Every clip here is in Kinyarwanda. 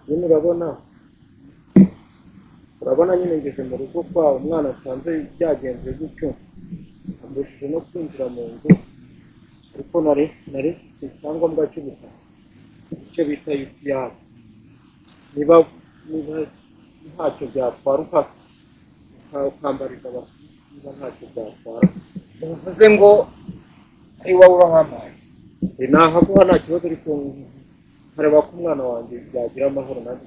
nyine urabona nyine ngeze mu rugo kwa umwana asanze byagenze gutyo ambujije no kwinjira mu nzu ariko nari icyangombwa cy'ubutaka icyo bita UPR niba ntacyo byatwara ukambariza niba ntacyo byatwara bivuze ngo ari wowe ubahambaye nahaguha nta kibazo ariko nkareba ko umwana wanjye yagira amahoro nanjye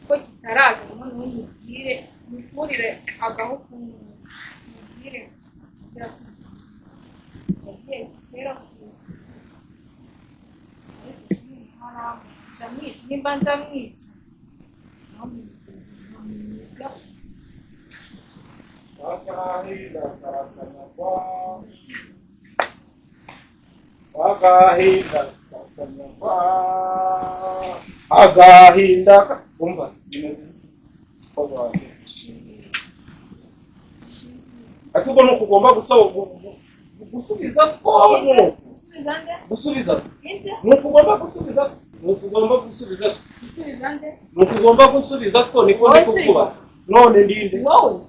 ko kitaraza none mubwire murire agaho mubwire kugira ngo yagiye kera nimba ndamwica agahinda kumva ati ubwo nuko ugomba gusubiza gusubiza nuko ugomba gusubiza ko niko ndikukuba none ndinde wowe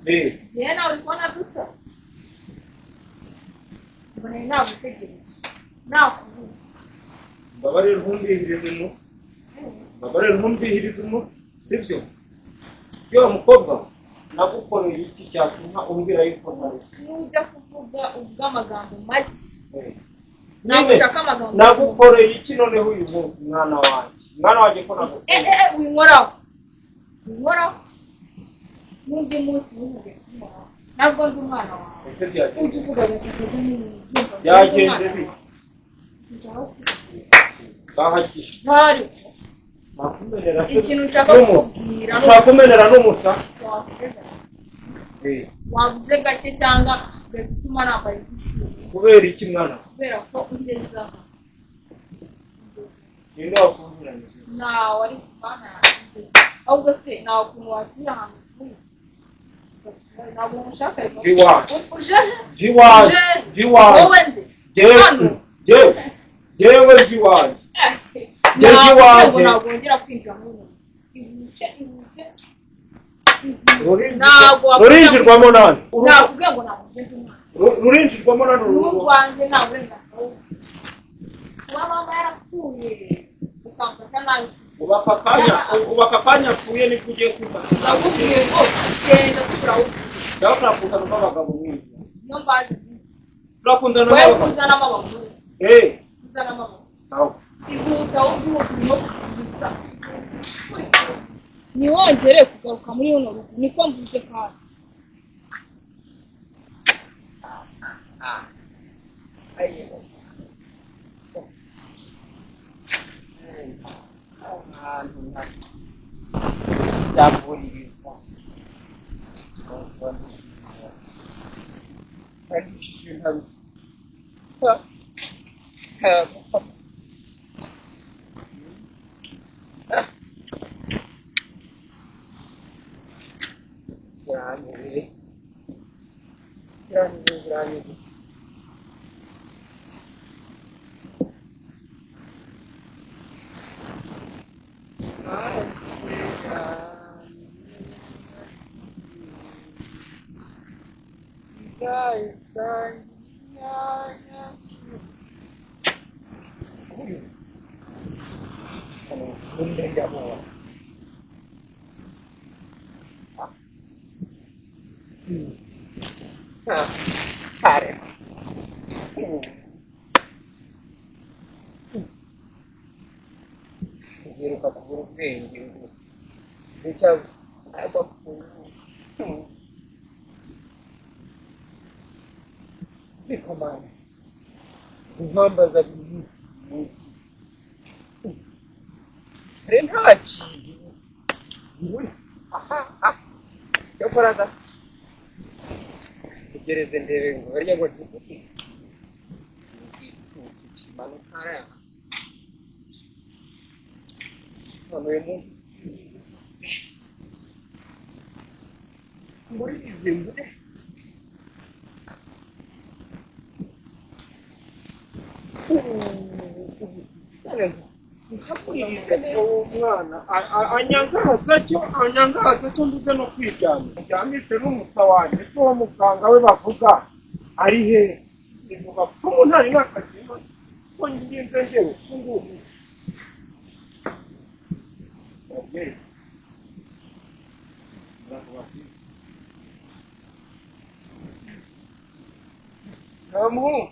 yena urikona dusa mbone nagutegereje nakuvuga babarira ntumbihirize umunsi sibyo yo mukobwa nagukoreye iki cyatuma umbwira yuko nujya kuvuga ubw'amagambo make nagushaka amagambo nagukoreye iki noneho uyu munsi mwana wanjye ko nagukoreye winkoraho n'undi munsi ntuvuge kumuraho ntabwo ndi umwana wawe ujya uvuga agacakaza n'ibintu byagenze bite bahakisha ntari ikintu nshaka kukubwira ntakumenera n'umusa wavuze gake cyangwa gutuma nambaye igisigo kubera iki mwana kubera ko ugeze aho ninde wakumviranyije nawe ari kuvana ahubwo se nawe ukuntu washyira ahantu uvuye ntabwo mushaka wowe nde jewe jiwanjye ntabwo nagongera kwinjira muri rurinjirwamo nani nakubwiye ngo ntabwo ugeze umwana rurinjirwamo nani uruhu rwanjye nta burenganzira kuba mama yarapfuye ukamfata nabi ubaka akanya apfuye nibwo ugiye kwifata ndakubwiye ngo genda subiraho cyangwa turakundana n'abagabo mwiza niyo mbazi turakundana wowe n'abagabo kuzanamo abagore kuzanamo abagore sawa ihuta w'igihugu no kugira ntiwongere kugaruka muri runo rugo niko mvuze kandi ahantu byavuririzwa Kare. Ziruka kubura ubwenge bityo bikomana inkamba za buri munsi hari nta kintu cyo koraga nitegereze ndebe ngo harya ngo tuvuge kimanuka hariya none uyu muntu muri izi mbure umwana anyangaza cyo mbuze no kwiryama njyamise n'umusa wanjye ese uwo muganga we bavuga ari he ndivuga ko umuntu ari n'akagima ko nginze njyewe ukungubu namuhungu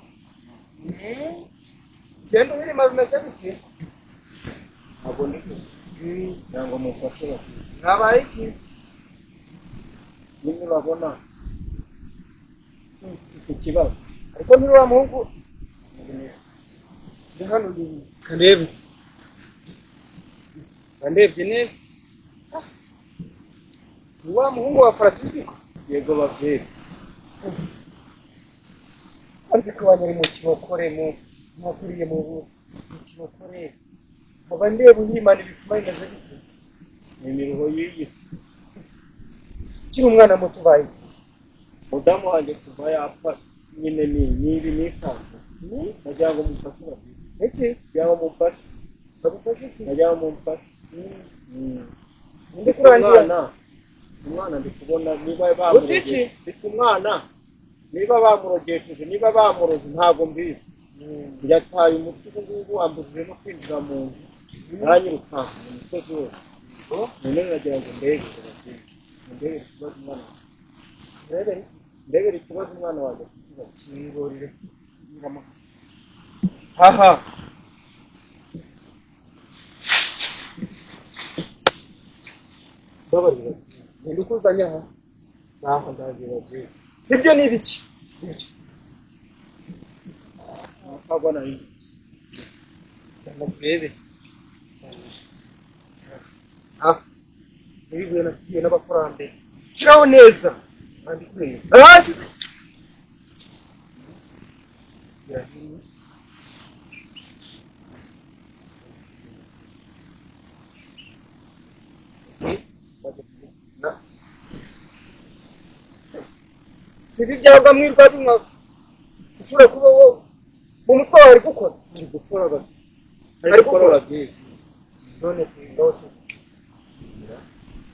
genda ubiri maze umeze gute ntabwo niko cyangwa mufashe bakwiye mwabaye iki nimwe babona iki kibazo ariko niba wa muhungu ndi hano kandebe kandebye neza ni wa muhungu wa Francisco yego babyeyi ariko wanyari mu kibokore mwakuriye mu kibokore nkaba ndeba uhimana ibituma bimeze bite ni imiruho y'iyi ukiri umwana muto ubaye iki mudamu wanjye kuva yapfa nyine nibi nisanze nagira ngo mumfashe babyeyi iki nagira ngo mumfashe bagufashe iki nagira ngo mumfashe ndi kurangira umwana ndi kubona niba bamurogesheje mfite umwana niba bamurogesheje niba bamuroze ntabwo mbizi yataye umuti ubu ngubu ambujije no kwinjira mu nzu aranyirukanka mu misozi wose none nagira ngo ndebere ikibazo umwana ndebere ikibazo umwana wanjye kiborere haha babarira ngenda ukuzanya aha naho ndagira babyeyi ibyo ni ibiki ntabwo nari ndamurebe hafi n'ibibuye nasigiye n'abakurambere kiraho neza kandi kureba sibi byaba mwirwa bimwe ushobora kuba wowe mu mutwe wawe ari gukora ari gukora ari gukora babyeyi none twindote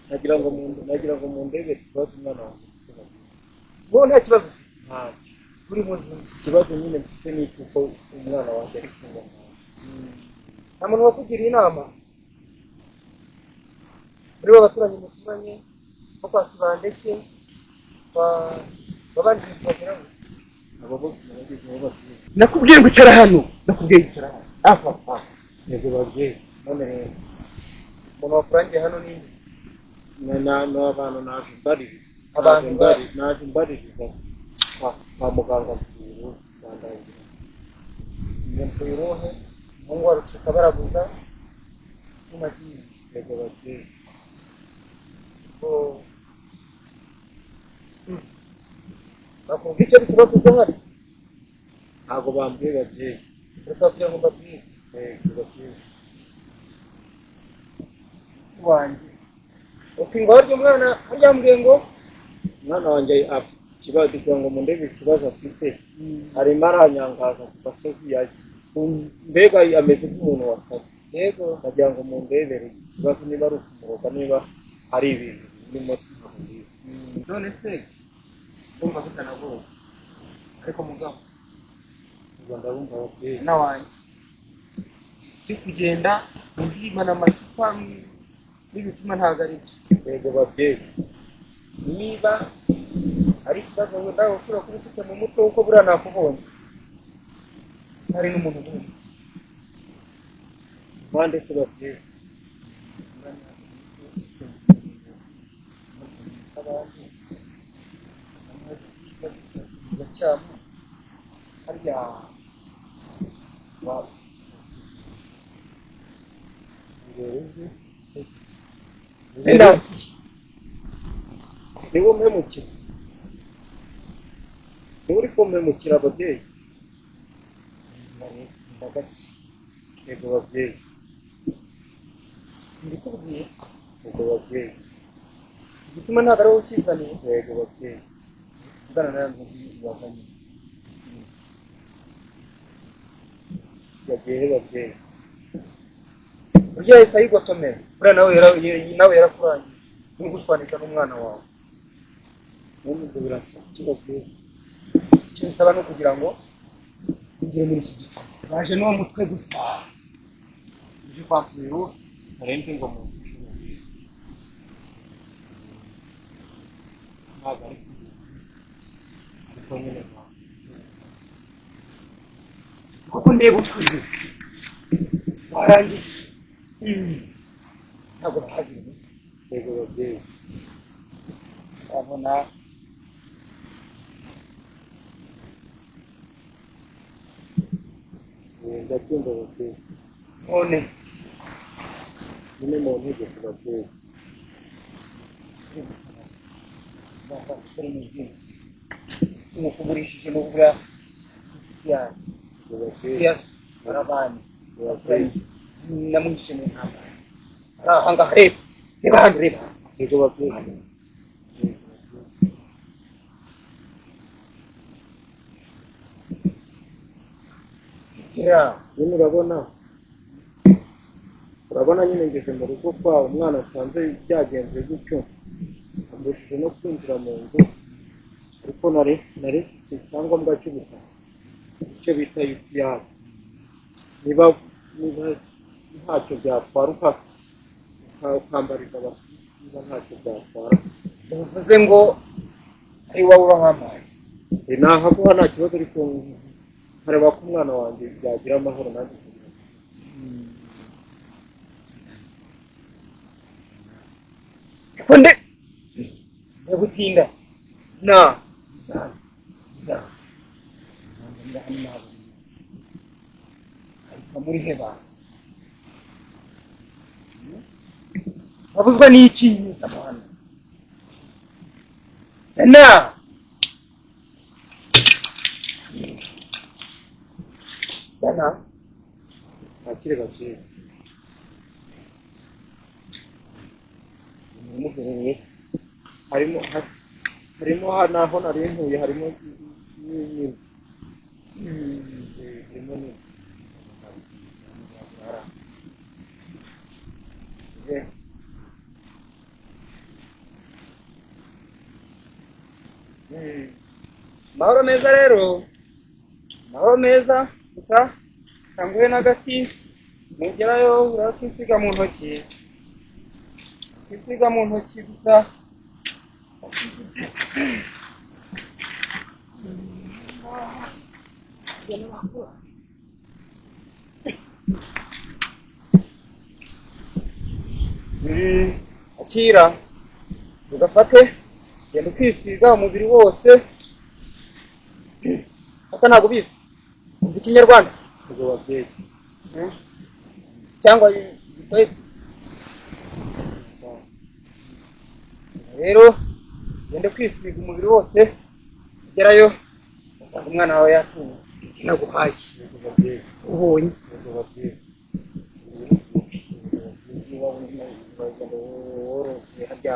nagira ngo mu ndebere ikibazo umwana wanjye wowe nta kibazo ntabwo uri muzima ikibazo nyine mfite ni uko umwana wanjye ari kumva nta muntu wakugiriye inama muri bo baturanyi muturanye nko kwa Kibandeke babandi bageraho abo bose naragize aho batuye nakubwiye ngo icara hano nakubwiye icara hano afa yego babyeyi none rero umuntu wakurangiye hano ni n'abantu naje mbaririza Abantu naje mbaririza kwa muganga mviro bandagira nyampuye uruhe umuhungu wa Rucuka baraguza n'amagiye yego babyeyi bakubwira icyo bikuba kuko hari ntabwo bambwiye babyeyi reka kugira ngo mbabwire yego babyeyi wanjye ukingwa ry'umwana aryambwiye ngo umwana wanjye afite ikibazo kugira ngo mundebe ikibazo afite arimo aranyangaza ku gasozi mbega ameze nk'umuntu wasaze yego nagira ngo mundebere ikibazo niba ari ukumuroga niba ari ibintu birimo tuhamubizi none se urumva bitanagoye ariko mugabo ndabumva babyeyi nawanjye uri kugenda umbimana amacupa n'ibituma ntabwo ari byo yego babyeyi niba ari ikibazo wenda ushobora kuba ufite mu mutwe kuko buriya nakubonye hari n'umuntu ubundi mpande se babyeyi abandi cyane harya niwo mpemukira uri kumemukira ababyeyi ndagaki yego babyeyi ndikubwiye yego babyeyi igituma ntabwo ari wowe ukizaniye yego babyeyi ugana nawe ngo wazanye yagiye he babyeyi burya yahise ayigotomera buriya nawe yarakurangiye uri gushwanisha n'umwana wawe none ibyo birasa iki babyeyi icyo bisaba ni ukugira ngo ugere muri iki gice baje n'uwo mutwe gusa uje kwakira uwo ntarembe ngo mu ntabwo ari ariko nyine ntabwo kuko ndeba utwize warangiye ntabwo bahageze yego babyeyi urabona ndabyumva babyeyi none nyine mu ntegeko babyeyi umukugurishije n'ubura inshuti yanjye yego babyeyi barabanye babyeyi namwishe mu ntambara ari aha ngaha reba reba hano reba yego babyeyi nyine urabona nyine ngeze mu rugo kwa umwana asanze byagenze gutyo ambujije no kwinjira mu nzu ariko nari mfite icyangombwa cy'ubutaka icyo bita UPR niba ntacyo byatwara ukambariza abantu niba ntacyo byatwara bivuze ngo ari wowe ubaho amazi nahaguha nta kibazo ariko nkareba ko umwana wanjye yagira amahoro nanjye kunde ndagutinda na ariko muri heba wabuzwa n'iki samana na bana ntakire babyeyi umuhereye harimo naho nari ntuye harimo n'inzu harimo n'inzu mahoro meza rero mahoro meza gusa kanguhe n'agati nugerayo urakisiga mu ntoki ukisiga mu ntoki gusa akira ugafate genda ukisiga umubiri wose aka ntabwo ubizi umva ikinyarwanda ubwo babyeyi cyangwa igiswahili rero genda kwisiga umubiri wose ugerayo usanga umwana wawe yatuye naguhaye ubonye worose harya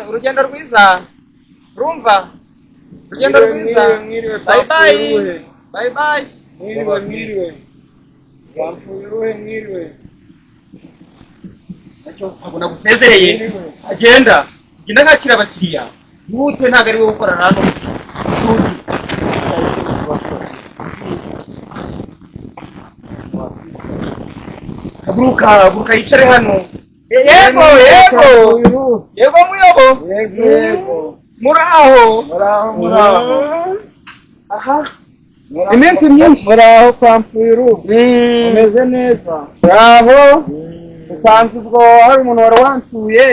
urugendo rwiza urumva urugendo rwiza bye bye mwiriwe bamfuye uruhe mwiriwe ntabwo nagusezereye agenda genda nkakira abakiriya ihute ntabwo ari wowe ukorana hano haguruka yicare hano yego muyobo muraho aha iminsi myinshi muraho pampuyiru umeze neza muraho usanzwe ubwo hari umuntu wari wansuye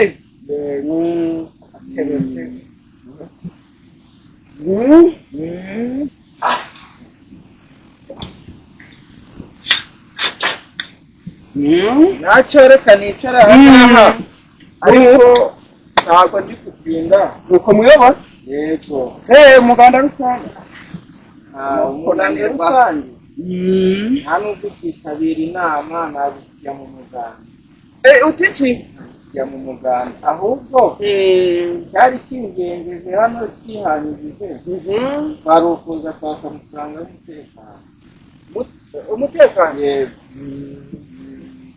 ntacyo reka nicara aha ngaha ariko ntabwo ndi kutinda nuko muyobozi yego umuganda rusange umuganda rusange nta nubwo ukitabira inama ntabwo ukijya mu muganda utiki kujya mu muganda ahubwo cyari kingengeje hano kihanyujije twari ukuza kwaka amafaranga y'umutekano umutekano yego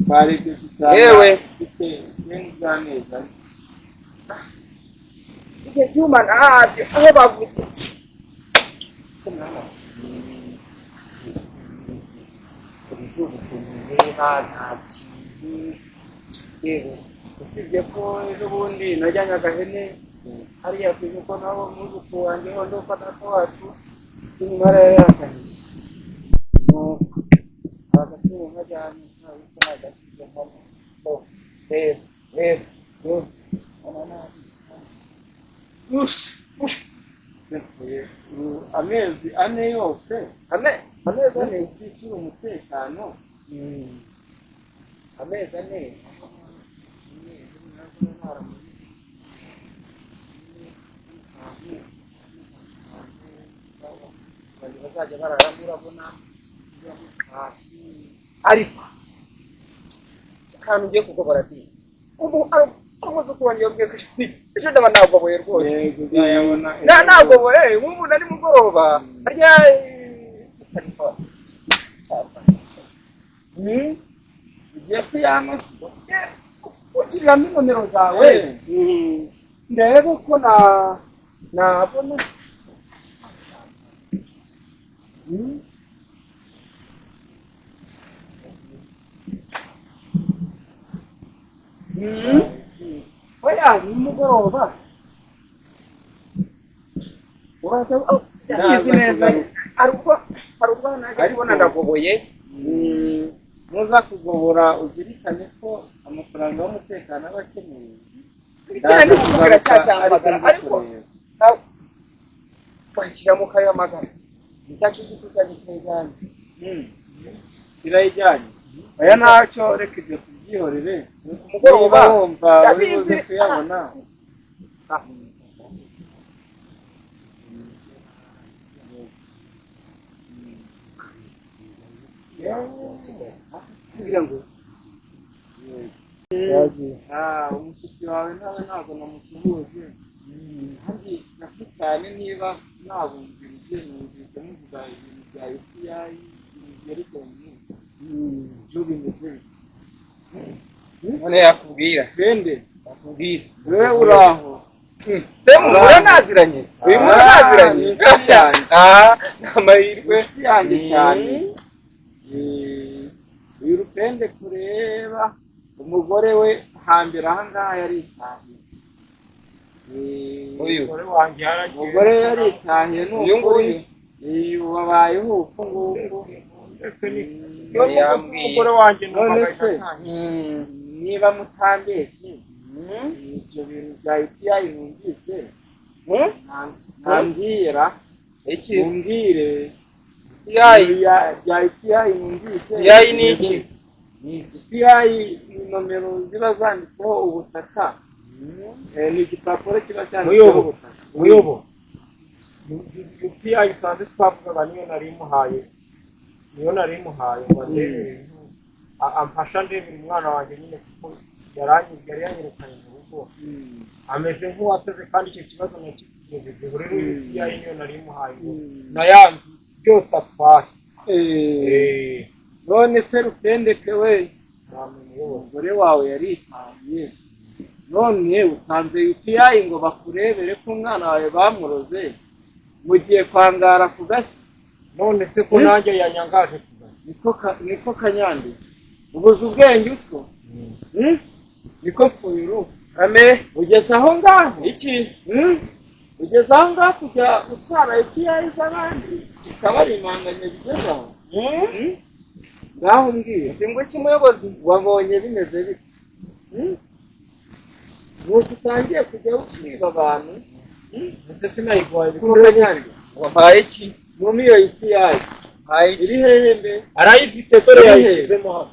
twarebye dusanga yewe ufite ibintu by'amezi ane icyo cyuma ntabyo aho bavuze usibye ko ejo bundi najyanye agahene hariya ku isoko nabo muzuku wanjye ho ndofata ko wacu inyuma yari yakanyije agatuma nkajyanye ntabwo nagashyizemo amezi ane yose amezi ane ukishyura umutekano amezi ane bazajya bararamo urabona ariko ahantu ugiye kugobora ati ubu amaze kubongera ubwiye ko ejo ndaba nagoboye rwose nagoboye nk'ubu nari mugoroba harya ugiye kuyama ugiriramo nomero zawe ndebe ko nabona oya nimugoroba uraza yabizi neza hari ubwo najya kubona ndagoboye nuza kugobora uzirikane ko amafaranga y'umutekano aba akeneye ndakubwira cyacyamagara ariko wakiramo ukayamagara nicyacu gito cya gitejyanye kirayijyanye aya ntacyo reka ibyo tubyihorere ku mugoroba wumva uri buze kuyabona kugira ngo umushyitsi wawe nawe ntabwo namusuhuje kandi nako cyane niba nabumvira numvise muvuga ibintu bya UPI ibintu byerekeranye byo bimeze none yakubwira bende yakubwira wewe uraho se mura naziranye uyu mura naziranye n'amahirwe yanjye cyane uyu rupende kureba umugore we hambere aha ngaha yaritahiye umugore we yaritahiye uyu nguyu wabayeho uko nguko umugore wanjye none se niba mutambeshye ibyo bintu bya UPI numvise ntambwira mumbwire bya UPI numvise yayi ni iki UPI ni nomero ziba zanditseho ubutaka ni igipapuro kiba cyanditseho ubutaka muyobo UPI isanzwe twavugaga niyo nari muhaye ngo ndebe amfasha ndebera umwana wanjye nyine kuko yari yanyirukanye mu rugo ameze nk'uwateze kandi icyo kibazo nakigejeje rero UPI niyo nari muhaye ngo nayandi byose atwaye none se rupendeke we umugore wawe yaritahiye none utanze UPI ngo bakurebere ko umwana wawe bamuroze mugiye kwangara ku gasi none se ko nanjye yanyangaje niko kanyandi ubuze ubwenge utwo niko fuyuru ugeze aho ngaho iki ugeze aho ngaho kujya gutwara UPI z'abandi ukabarimanganya bigeze aho ngaho mbwira ngo iki muyobozi wabonye bimeze bite nuko utangiye kujya ukwiba abantu ndetse sinayigwaye kanyandi wabaye iki muri iyo UPI iri hehe mbe arayifite dore yayishyizemo hano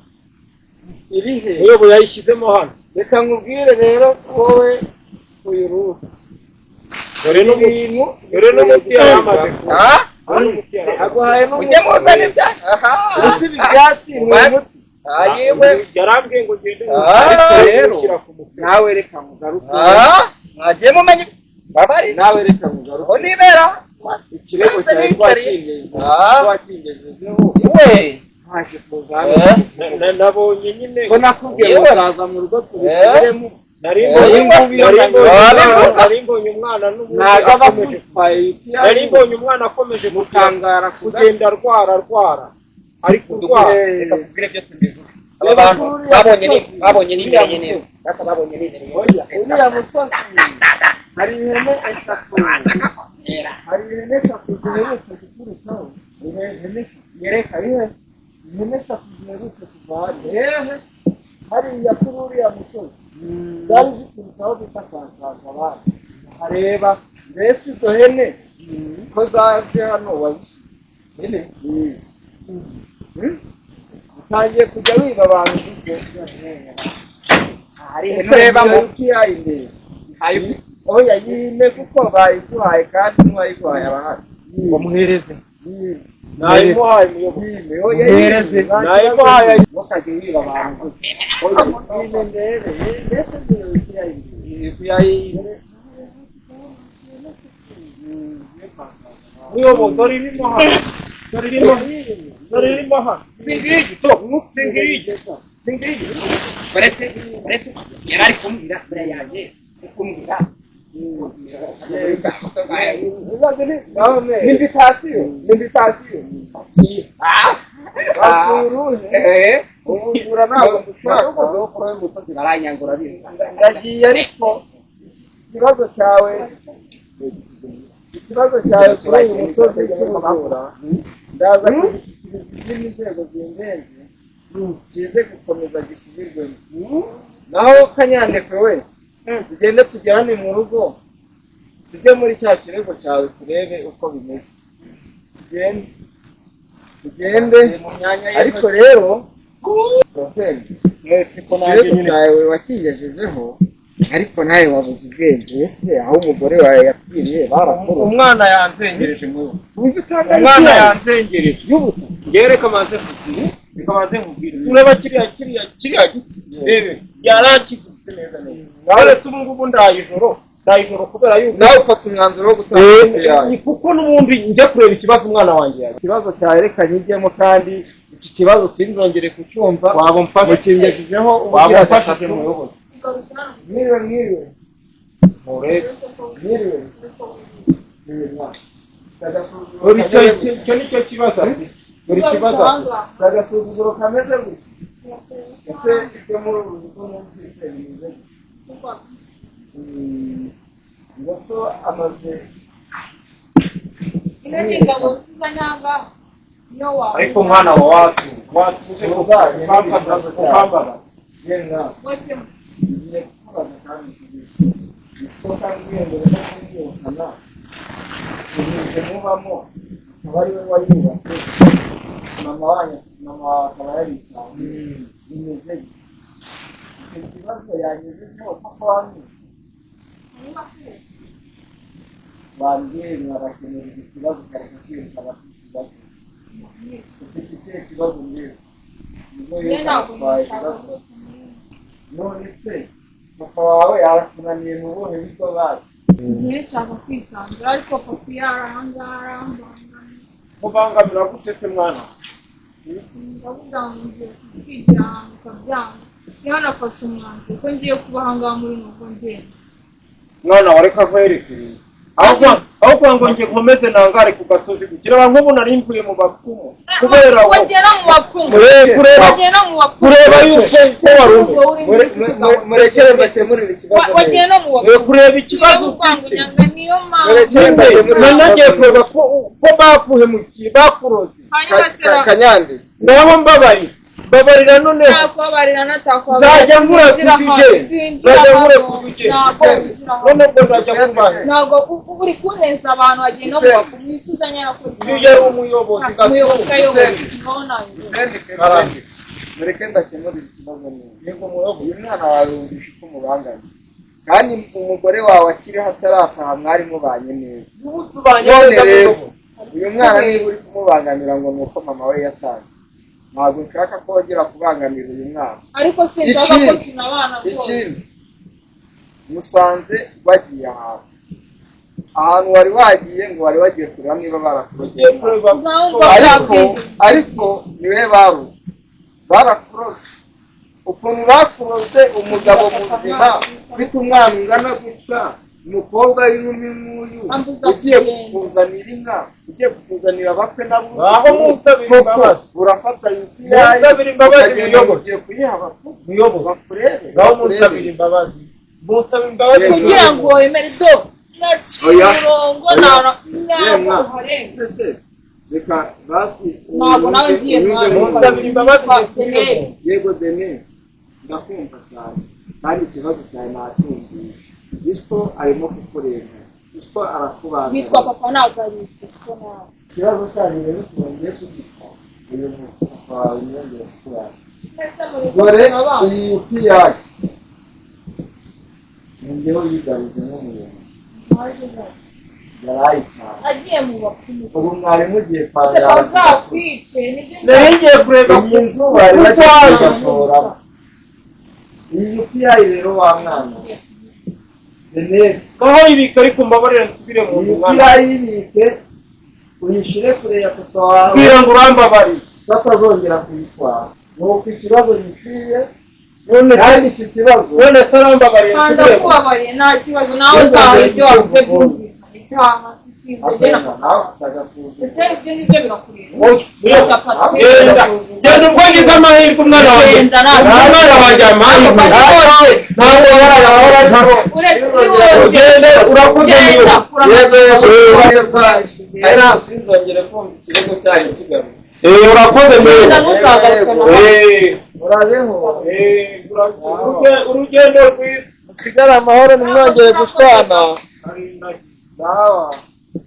irihe muyobo yayishyizemo hano reka nkubwire rero wowe uyu ruhu dore n'umuti yari amaze aguhaye ujye muzana ibyatsi usi ibyatsi ni umuti yewe yarambwiye ngo ugende ariko rero nawe reka mugaruke mwagiye mumenye babari nawe reka mugaruke aho nibera ikirego cyawe twakingejejeho iwe ntaje kuzana nabonye nyine ko nakubwiye ngo uraza mu rugo tubisubiremo nari mbonye umwana ntabwo aba akutwaye nari mbonye umwana akomeje mukangara kugenda arwara ariko urwara reka kubwire byo tubivuga aba bantu babonye n'imbere neza reka babonye n'imbere uriya musozi hari ihene eshatu ziherutse guturukaho yereka ihene eshatu ziherutse kuva hehe hariya kuri uriya musozi zari ziturukaho bita kansaza abandi hareba mbese izo hene ko zaje hano wabishye utangiye kujya wiba abantu ureba mu kiyayinde oya yime kuko bayiguhaye kandi n'uwayiguhaye abahari bamuhereze nayimuhaye muhereze nayimuhaye ntukajye wiba abantu yime ndebe mbese niyo kiyayinde muyobo dore irimo hano dore irimo hano singirigi baretse yari ari kumbwira buriya yaje kumbwira L'invitation. Ura ntabwo dushaka baranyangura biza ndagiye ariko ikibazo cyawe kuri uyu musozi cy'umugura ndaza kugishyikiriza izindi nzego zingenzi kize gukomeza gisubirwemo naho kanyandekwe we tugende tujyane mu rugo tujye muri cya kirego cyawe turebe uko bimeze tugende ariko rero ikirego cyawe wakigejejeho ariko nawe wabuze ubwenge ese aho umugore wawe yapfiriye barakuru umwana yanzengereje umwana yanzengereje yereka manze kugira bikamanze nkubwira ureba kiriya rebe yarakigutse neza uretse ubu ngubu ndayijoro kubera yuko nawe ufata umwanzuro wo gutanga kuko n'ubundi njya kureba ikibazo umwana wanjye yawe ikibazo cyarekanye ijyemo kandi iki kibazo sinzongere kucyumva waba mukingejejeho waba umfashije muyobozi mwiriwe icyo nicyo kibazo buri kibazo agasuzuguro kameze gutya ese ibyo muri uru rugo numvise bimeze gutya so amaze ino ni ingabo z'izanyanga niyo wawe ariko umwana wa wacu ukambara yenda wacemo ngiye kubaza kandi isoko kandi ngende no kumwirukana ibintu mubamo akaba ari we wayubatse mama akaba yarisanga bimeze icyo kibazo yangezeho kuko bambwiye barakenera iki kibazo ukareka kwiruka bafite ikibazo ufite ikihe kibazo mbere nibwo yatwaye ikibazo none se papa wawe yarakunaniye mu buhe buryo bazi ngiye nshaka kwisanzura ariko papa yarahangara arambangana mubangamira gute se mwana ndavuga ngo ngiye kwigira ahantu ukabyanga niho nafashe umwanzuro ko ngiye kuba ahangaha muri nuko ngenda mwana wareka kwerekeye aho kugira ngo njye nkomeze nangare ku gasozi kugira ngo nk'ubu nari mvuye mu bapfumu kubera ngo wagera mu bapfumu kureba yuko wari murekere mbakemurire ikibazo wagera mu bapfumu kureba ikibazo kwanganyanga niyo nagiye kureba ko bakuhemukiye bakuroze kanyande ngaho mbabarira none ntakubabarira nzajya nkura kubije none ubwo nzajya kubaye ntabwo uri kuneza abantu wagiye no mu bapfumu isuzanya yakoze iyo yari umuyobozi umuyobozi ayoboye mureke ndakemura ikibazo neza. Yego muyobo, uyu mwana wawe wumvishe ko mubanganye. Kandi umugore wawe akiri hatarataha mwari mubanye neza. None rero uyu mwana niba uri kumubangamira ngo nuko mama we yatanze, ntabwo nshaka ko wongera kubangamira uyu mwana. ariko sinshaka ko tunabana rwose. Ikindi musanze bagiye ahantu wari wagiye ngo wari wagiye kureba niba barakurogeye, ariko niwe baruze, barakuroze. Ukuntu bakuroze umugabo muzima ufite umwana ungana gutya, umukobwa w'inkumi nk'uyu ugiye kukuzanira inka, ugiye kukuzanira abakwe n'abuzukuru, urafata munsabira imbabazi muyobo, ugiye kuyiha abakuru muyobo bakurebe, ngaho munsabira imbabazi, munsabira imbabazi kugira ngo wemere do umurongo reka basi ntabwo nawe ngiye munsabira imbabazi. yego Dene, ndakumva cyane kandi ikibazo cyawe nacyumvise. Isiko arimo kukureba, Isiko arakubaza. bitwa papa ntabwo ari isiko nawe. Ikibazo cyanyu rero kirongeye kugipfa, uyu papa wawe yongeye kukubaza. Dore iyi UPI ngewe yigaruje nk'umuyobozi yarayitanga, agiye mu bapfumu ubu mwari mugiye bazakwice ngiye kureba iyi nzu bari bagiye kugasohoramo. Iyi UPI rero wa mwana Dene, aho ibika ariko mbabarira nsubire mu iyi mwana UPI yibike uyishyire kure ya papa wawe kugira ngo urambabari batazongera kuyitwara. Nuko ikibazo gikwiye none kandi iki kibazo none se urambabariye kanda nsubire mu kubabariye nta kibazo nawe utaha ibyo wavuze byumvikana itaha nawe utagasuzuma. ese ibyo ngibyo birakureba genda ubwo ngize amahirwe umwana wanjye umwana wanjye amahirwe ntabwo warayahora ugende urakuze Era sinzongere kumva ikirego cyanyu kigarutse. urakoze neza Urabeho urugendo rwiza musigare amahoro, ntimwongere gushwana. Dawa